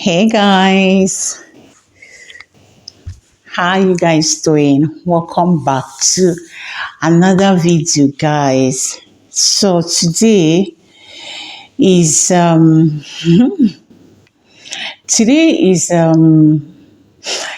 Hey guys, how you guys doing? Welcome back to another video, guys. So today is today is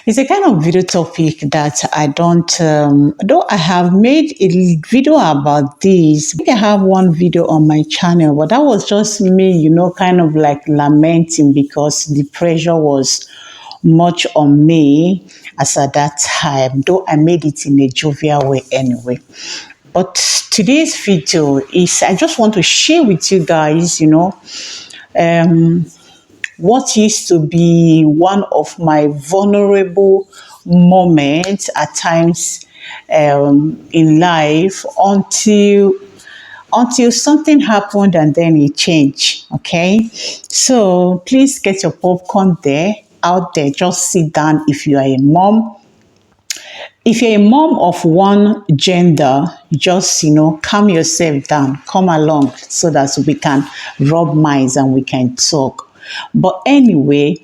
it's a kind of video topic that I don't though I have made a video about this. I think I have one video on my channel, but that was just me, kind of like lamenting because the pressure was much on me as at that time, though I made it in a jovial way anyway. But today's video is I just want to share with you guys, um, what used to be one of my vulnerable moments at times in life until something happened and then it changed. Okay, so please get your popcorn there out there. Just sit down if you are a mom. If you're a mom of one gender, just calm yourself down, come along so that we can rub minds and we can talk. But anyway,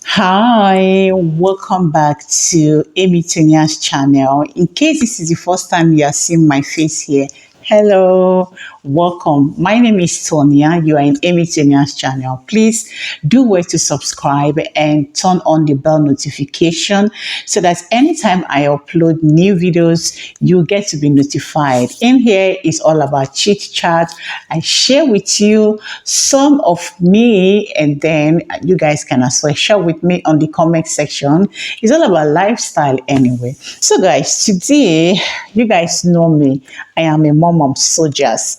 hi, welcome back to Amy Tonia's channel. In case this is the first time you are seeing my face here, hello, welcome. My name is Thonia. You are in Amy Tonia's channel. Please do wait to subscribe and turn on the bell notification so that anytime I upload new videos, you get to be notified. In here is all about chit chat. I share with you some of me, and then you guys can as well share with me on the comment section. It's all about lifestyle anyway. So guys, today, you guys know me. I am a mom of soldiers.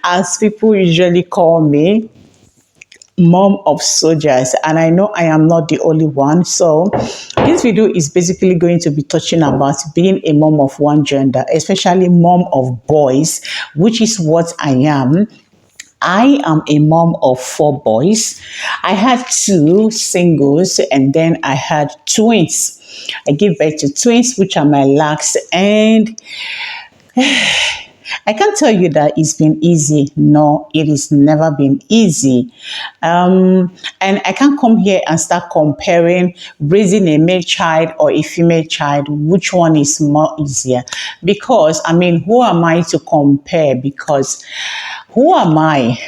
As people usually call me, mom of soldiers, and I know I am not the only one. So this video is basically going to be touching about being a mom of one gender, especially mom of boys, which is what I am. I am a mom of 4 boys. I had 2 singles and then I had twins. I gave birth to twins, which are my last, and I can't tell you that it's been easy. No, it has never been easy. And I can't come here and start comparing raising a male child or a female child, which one is more easier. Because, who am I to compare? Because who am I?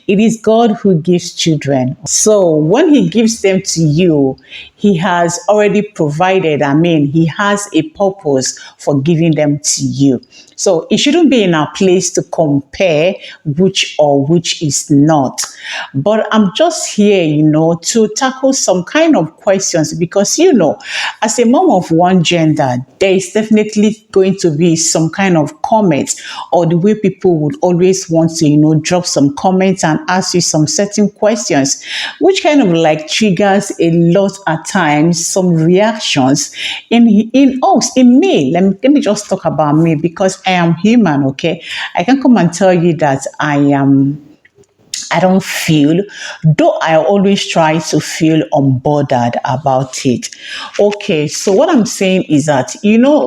It is God who gives children. So when he gives them to you, he has already provided. He has a purpose for giving them to you. So it shouldn't be in our place to compare which is not. But I'm just here, to tackle some kind of questions because, as a mom of one gender, there is definitely going to be some kind of comments, or the way people would always want to, drop some comments and ask you some certain questions, which kind of like triggers a lot at times, some reactions in us, in me. Let me just talk about me because I am human, okay? I can come and tell you that I don't feel, though I always try to feel unbothered about it. Okay, so what I'm saying is that,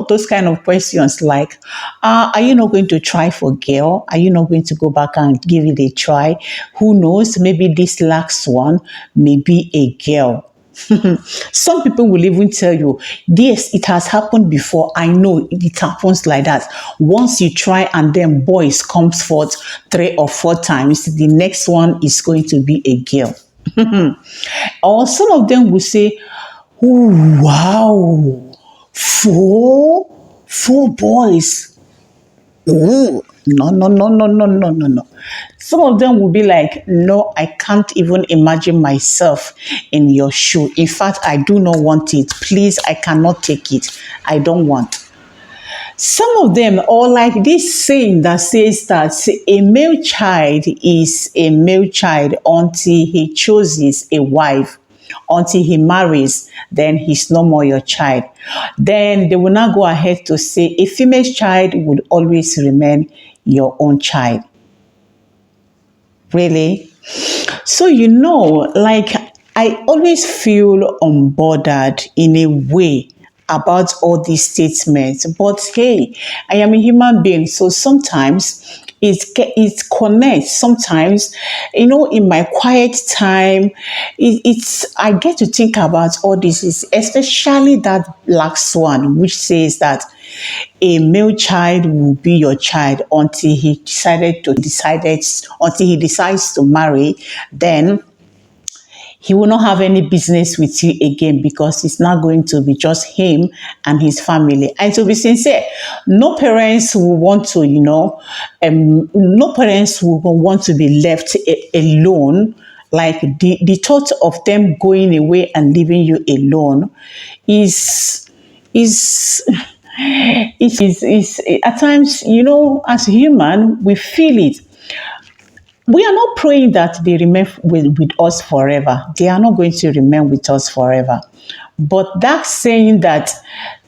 those kind of questions like, are you not going to try for girl? Are you not going to go back and give it a try? Who knows? Maybe this last one may be a girl. Some people will even tell you, yes, it has happened before. I know it happens like that. Once you try and then boys comes forth 3 or 4 times, the next one is going to be a girl. Or some of them will say, oh, wow, 4 boys. Oh, no. Some of them will be like, no, I can't even imagine myself in your shoe. In fact, I do not want it. Please, I cannot take it. I don't want. Some of them, or like this saying that says that a male child is a male child until he chooses a wife. Until he marries, then he's no more your child. Then they will now go ahead to say a female child would always remain your own child. Really? So, like I always feel unbothered in a way about all these statements. But hey, I am a human being. So sometimes it connects sometimes. In my quiet time, it's I get to think about all this, is especially that last one, which says that a male child will be your child until he decides to marry. Then he will not have any business with you again, because it's not going to be just him and his family. And to be sincere, no parents will want to, no parents will want to be left alone. Like the thought of them going away and leaving you alone is is at times, as human, we feel it. We are not praying that they remain with us forever. They are not going to remain with us forever. But that saying that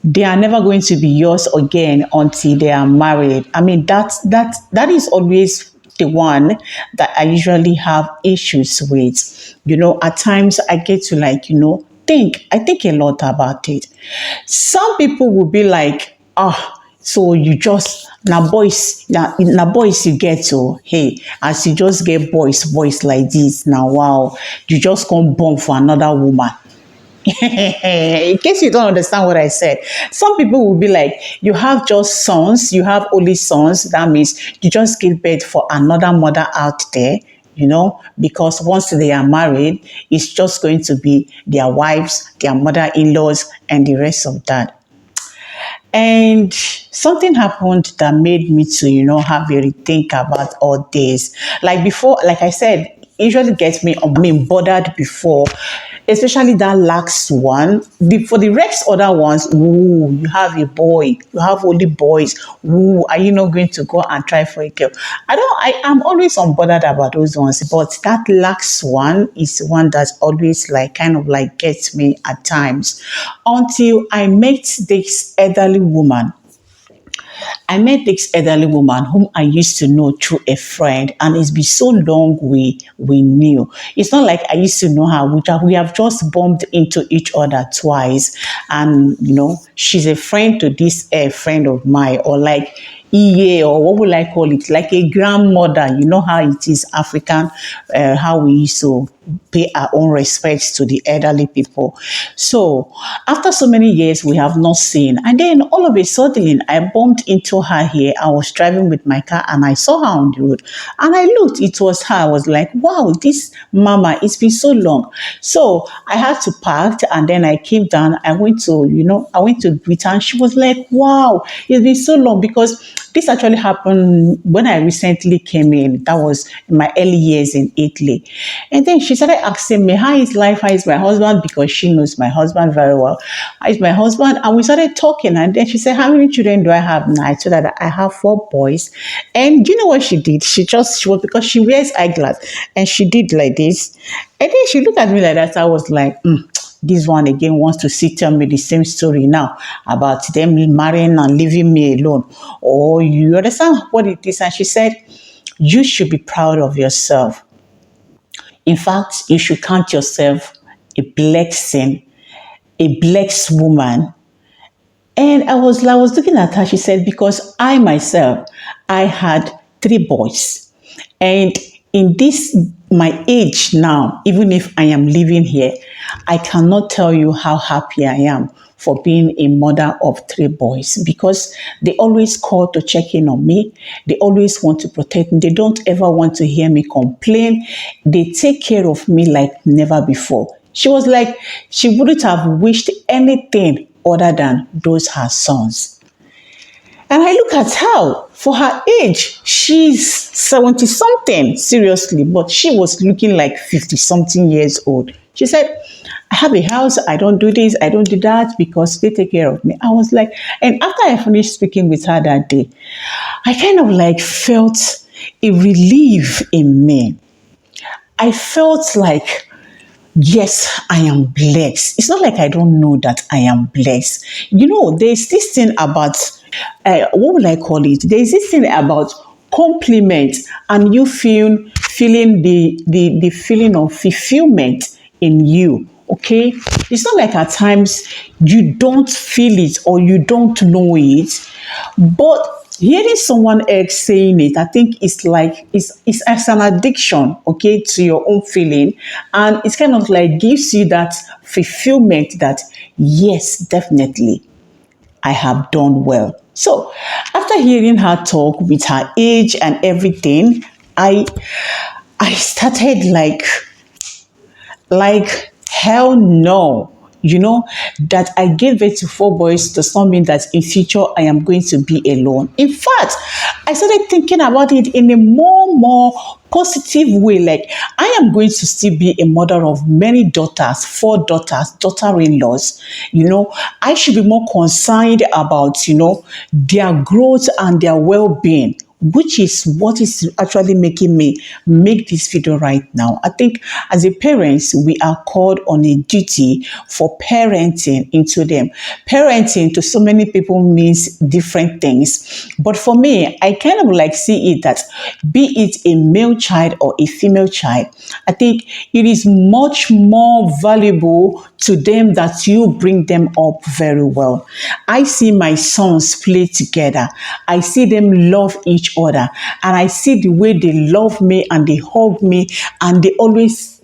they are never going to be yours again until they are married, I mean, that is always the one that I usually have issues with. At times I get to I think a lot about it. Some people will be like, so you just now boys you get to, hey, as you just get boys like this now, wow, you just come born for another woman. In case you don't understand what I said, some people will be like, you have just sons, you have only sons, that means you just give birth for another mother out there, because once they are married, it's just going to be their wives, their mother-in-laws, and the rest of that. And something happened that made me to, have a rethink about all this. Like before, like I said, usually gets me, bothered before, especially that last one. For the rest other ones, ooh, you have a boy, you have only boys. Ooh, are you not going to go and try for a girl? I am always unbothered about those ones, but that last one is one that's always kind of gets me at times, until I met this elderly woman. Whom I used to know through a friend, and it's been so long we knew. It's not like I used to know her. We have just bumped into each other twice, and she's a friend to this friend of mine, or EA, or what will I call it, like a grandmother. You know how it is African, how we used to pay our own respects to the elderly people. So after so many years, we have not seen, and then all of a sudden I bumped into her here. I was driving with my car and I saw her on the road, and I looked, it was her. I was like, wow, this mama, it's been so long. So I had to park, and then I came down. I went to greet her, and she was like, wow, it's been so long, because this actually happened when I recently came in. That was in my early years in Italy. And then she started asking me, how is life? How is my husband? Because she knows my husband very well. How is my husband? And we started talking. And then she said, how many children do I have now? I told her that I have 4 boys. And do you know what she did? She was, because she wears eyeglass, and she did like this. And then she looked at me like that. I was like, this one again wants to tell me the same story now about them marrying and leaving me alone. Oh, you understand what it is? And she said, you should be proud of yourself. In fact, you should count yourself a blessing, a blessed woman. And I was looking at her. She said, because I myself, I had 3 boys. And in this, my age now, even if I am living here, I cannot tell you how happy I am for being a mother of 3 boys, because they always call to check in on me. They always want to protect me. They don't ever want to hear me complain. They take care of me like never before. She was like, she wouldn't have wished anything other than those her sons. And I look at her, for her age, she's 70 something, seriously, but she was looking like 50 something years old. She said, I have a house, I don't do this, I don't do that, because they take care of me. I was like, and after I finished speaking with her that day, I kind of felt a relief in me. I felt like, yes, I am blessed. It's not like I don't know that I am blessed. There's this thing about, what will I call it? There's this thing about compliment, and you feeling the feeling of fulfillment in you. Okay? It's not like at times you don't feel it or you don't know it, but hearing someone else saying it, I think it's like it's as an addiction, okay, to your own feeling, and it's kind of like gives you that fulfillment that yes, definitely, I have done well. So after hearing her talk with her age and everything, I started like, hell no. That I gave birth to four boys does not mean that in future I am going to be alone. In fact, I started thinking about it in a more positive way. Like, I am going to still be a mother of many daughters, four daughters, daughter-in-laws. I should be more concerned about, their growth and their well-being, which is what is actually making me make this video right now. I think as a parents, we are called on a duty for parenting into them. Parenting to so many people means different things. But for me, I kind of like see it that be it a male child or a female child, I think it is much more valuable to them that you bring them up very well. I see my sons play together. I see them love each other. And I see the way they love me and they hug me and they always,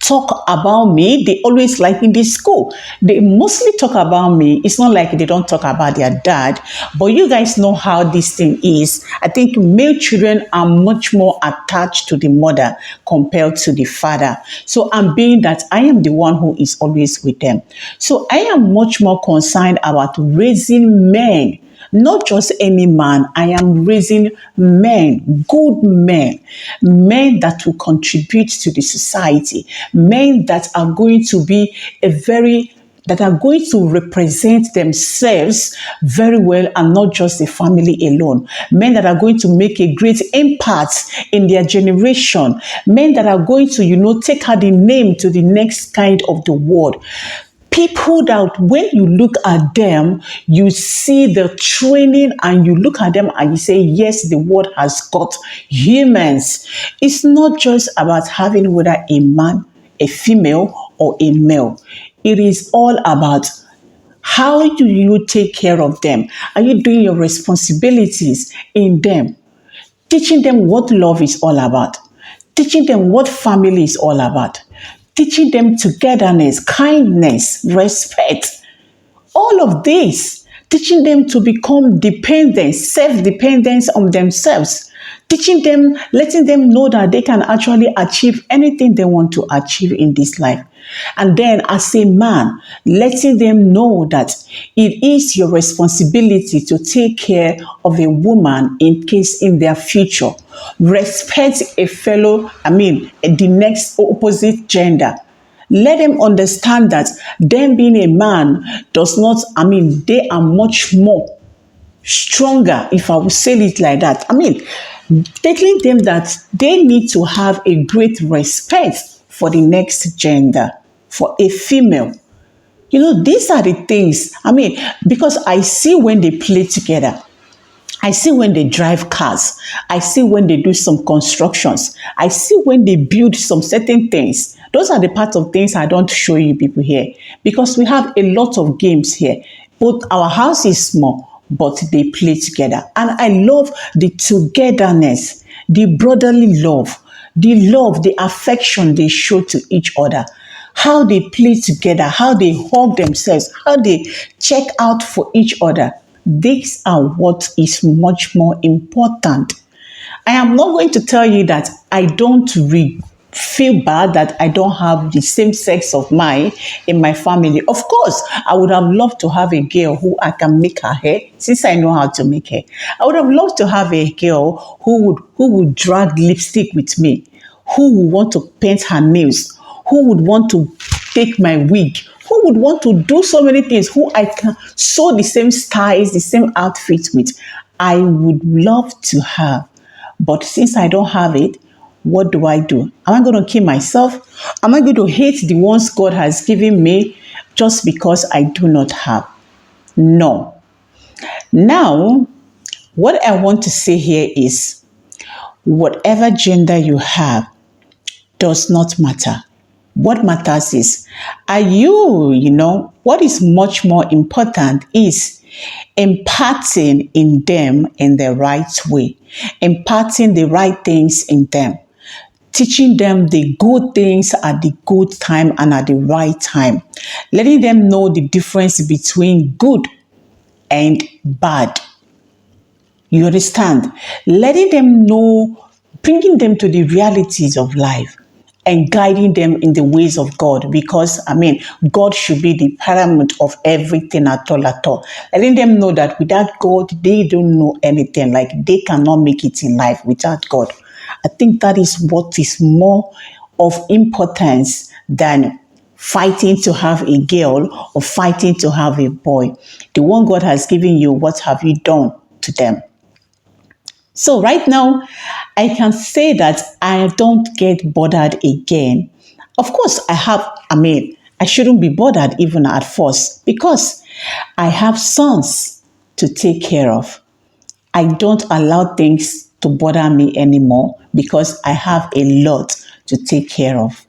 talk about me. They always like in the school. They mostly talk about me. It's not like they don't talk about their dad, but you guys know how this thing is. I think male children are much more attached to the mother compared to the father. So I'm being that I am the one who is always with them. So I am much more concerned about raising men. Not just any man, I am raising men, good men, men that will contribute to the society, men that are going to be that are going to represent themselves very well and not just the family alone. Men that are going to make a great impact in their generation. Men that are going to, take out the name to the next kind of the world. People that when you look at them, you see the training and you look at them and you say, yes, the world has got humans. It's not just about having whether a man, a female, or a male. It is all about how do you take care of them? Are you doing your responsibilities in them? Teaching them what love is all about. Teaching them what family is all about. Teaching them togetherness, kindness, respect, all of this. Teaching them to become dependent, self-dependence on themselves. Teaching them, letting them know that they can actually achieve anything they want to achieve in this life. And then as a man, letting them know that it is your responsibility to take care of a woman in case in their future. Respect the next opposite gender. Let them understand that them being a man does not, they are much more stronger, if I would say it like that. Telling them that they need to have a great respect for the next gender, for a female. These are the things, because I see when they play together. I see when they drive cars. I see when they do some constructions. I see when they build some certain things. Those are the part of things I don't show you people here because we have a lot of games here. Both our house is small, but they play together. And I love the togetherness, the brotherly love, the affection they show to each other. How they play together, how they hug themselves, how they check out for each other. These are what is much more important. I am not going to tell you that I don't feel bad that I don't have the same sex of mine in my family. Of course, I would have loved to have a girl who I can make her hair, since I know how to make hair. I would have loved to have a girl who would drag lipstick with me, who would want to paint her nails, who would want to take my wig, who would want to do so many things, who I can sew the same styles, the same outfits with. I would love to have. But since I don't have it, what do? Am I going to kill myself? Am I going to hate the ones God has given me just because I do not have? No. Now, what I want to say here is, whatever gender you have does not matter. What matters is, what is much more important is imparting in them in the right way, imparting the right things in them, teaching them the good things at the good time and at the right time, letting them know the difference between good and bad. You understand? Letting them know, bringing them to the realities of life and guiding them in the ways of God, because God should be the paramount of everything at all at all. Letting them know that without God, they don't know anything, like they cannot make it in life without God. I think that is what is more of importance than fighting to have a girl or fighting to have a boy. The one God has given you, what have you done to them? So right now, I can say that I don't get bothered again. Of course, I shouldn't be bothered even at first because I have sons to take care of. I don't allow things to bother me anymore because I have a lot to take care of.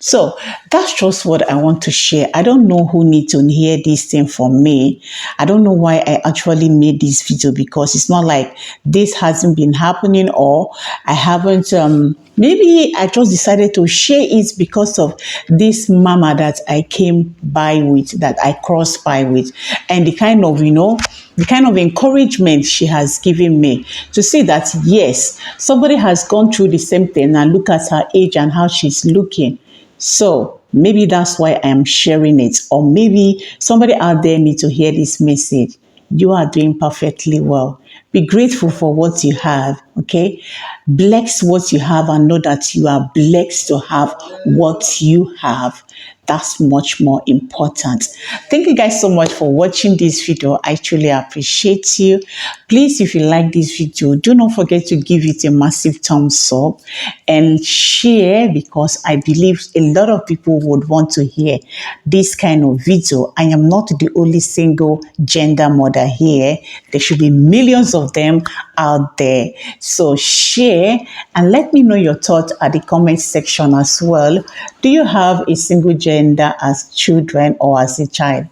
So that's just what I want to share. I don't know who needs to hear this thing from me. I don't know why I actually made this video, because it's not like this hasn't been happening or I haven't maybe I just decided to share it because of this mama that I came by with, that I crossed by with, and the kind of, the kind of encouragement she has given me to see that, yes, somebody has gone through the same thing and look at her age and how she's looking. So maybe that's why I am sharing it. Or maybe somebody out there needs to hear this message. You are doing perfectly well. Be grateful for what you have, okay? Bless what you have and know that you are blessed to have what you have. That's much more important. Thank you guys so much for watching this video. I truly appreciate you. Please, if you like this video, do not forget to give it a massive thumbs up and share, because I believe a lot of people would want to hear this kind of video. I am not the only single gender mother here. There should be millions of them out there. So share and let me know your thoughts at the comment section as well. Do you have a single gender as children or as a child?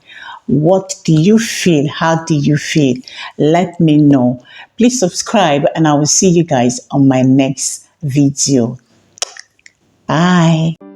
What do you feel? How do you feel? Let me know. Please subscribe and I will see you guys on my next video. Bye.